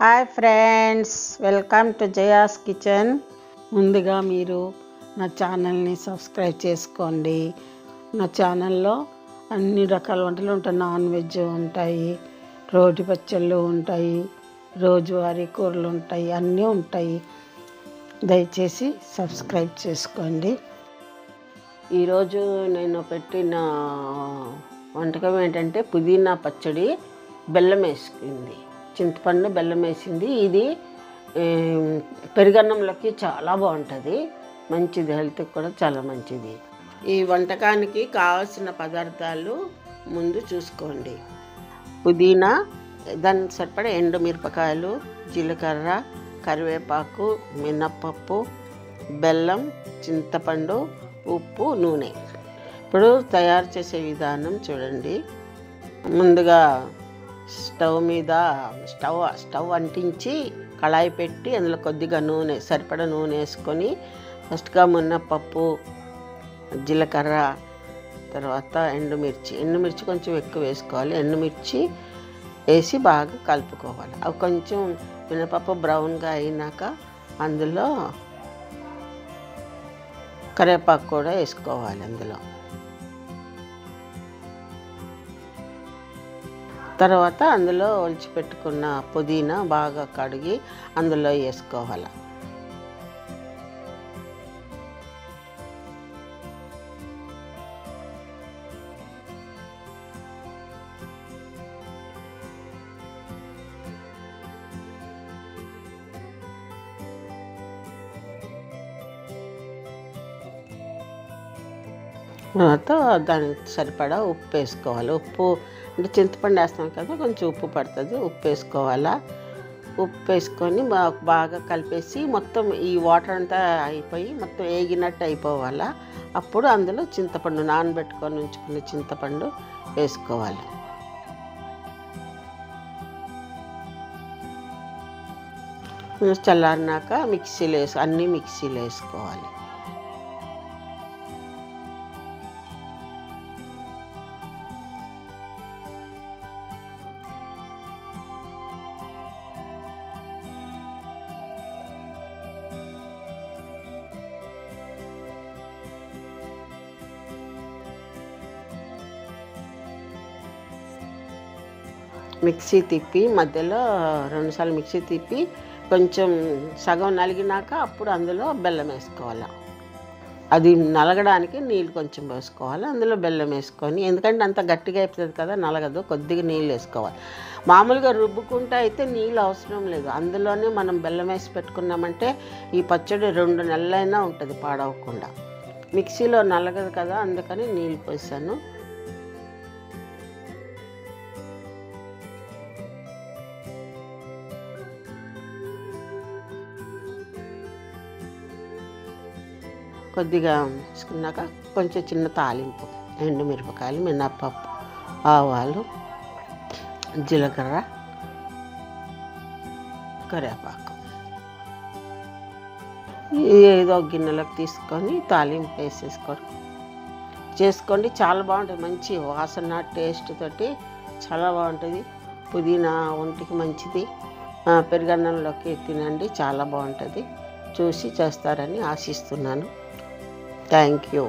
Hi friends, welcome to Jaya's kitchen. ముందుగా మీరు నా ఛానల్ని సబ్స్క్రైబ్ చేసుకోండి. నా ఛానల్లో అన్ని రకాల వంటలు ఉంటాయి. నాన్ వెజ్ ఉంటాయి, రోటి పచ్చళ్ళు ఉంటాయి, రోజువారీ కూరలు ఉంటాయి, అన్నీ ఉంటాయి. దయచేసి సబ్స్క్రైబ్ చేసుకోండి. ఈరోజు నేను పెట్టిన వంటకం ఏంటంటే పుదీనా పచ్చడి, బెల్లం వేసుకుంది, చింతపండు బెల్లం వేసింది. ఇది పెరుగన్నంలోకి చాలా బాగుంటుంది, మంచిది, హెల్త్కి కూడా చాలా మంచిది. ఈ వంటకానికి కావాల్సిన పదార్థాలు ముందు చూసుకోండి. పుదీనా, దానికి సరిపడా ఎండుమిరపకాయలు, జీలకర్ర, కరివేపాకు, మినప్పప్పు, బెల్లం, చింతపండు, ఉప్పు, నూనె. ఇప్పుడు తయారు చేసే విధానం చూడండి. ముందుగా స్టవ్ అంటించి కళాయి పెట్టి అందులో కొద్దిగా నూనె, సరిపడా నూనె వేసుకొని ఫస్ట్గా మినప్పప్పు, జీలకర్ర, తర్వాత ఎండుమిర్చి కొంచెం ఎక్కువ వేసుకోవాలి. ఎండుమిర్చి వేసి బాగా కలుపుకోవాలి. అవి కొంచెం మినపప్పు బ్రౌన్గా అయినాక అందులో కరివేపాకు కూడా వేసుకోవాలి. అందులో తర్వాత అందులో ఒలిచిపెట్టుకున్న పుదీనా బాగా కడిగి అందులో వేసుకోవాలి. తర్వాత దానికి సరిపడా ఉప్పు వేసుకోవాలి. ఉప్పు అంటే చింతపండు వేస్తాం కదా, కొంచెం ఉప్పు పడుతుంది, ఉప్పు వేసుకోవాలా. ఉప్పు వేసుకొని బాగా కలిపేసి మొత్తం ఈ వాటర్ అంతా అయిపోయి మొత్తం వేగినట్టు అయిపోవాలా. అప్పుడు అందులో చింతపండు, నానబెట్టుకొని ఉంచుకునే చింతపండు వేసుకోవాలి. చల్లారినాక అన్నీ మిక్సీలో వేసుకోవాలి. మిక్సీ తిప్పి మధ్యలో 2 సార్లు మిక్సీ తిప్పి కొంచెం సగం నలిగినాక అప్పుడు అందులో బెల్లం వేసుకోవాలి. అది నలగడానికి నీళ్ళు కొంచెం వేసుకోవాలి. అందులో బెల్లం వేసుకొని, ఎందుకంటే అంత గట్టిగా అయిపోతుంది కదా, నలగదు, కొద్దిగా నీళ్ళు వేసుకోవాలి. మామూలుగా రుబ్బుకుంటే అయితే నీళ్ళు అవసరం లేదు. అందులోనే మనం బెల్లం వేసి పెట్టుకున్నామంటే ఈ పచ్చడి 2 నెలలైనా ఉంటుంది పాడవకుండా. మిక్సీలో నలగదు కదా, అందుకని నీళ్ళు పోసాను. కొద్దిగా వేసుకున్నాక కొంచెం చిన్న తాలింపు, ఎండుమిరపకాయలు, మినప్పప్పు, ఆవాలు, జీలకర్ర, కరివేపాకు ఏదో గిన్నెలోకి తీసుకొని తాలింపు చేసుకోండి. చాలా బాగుంటుంది, మంచి వాసన, టేస్ట్ తోటి చాలా బాగుంటుంది. పుదీనా ఒంటికి మంచిది. పెరుగన్నంలోకి తినండి, చాలా బాగుంటుంది. చూసి చేస్తారని ఆశిస్తున్నాను. Thank you.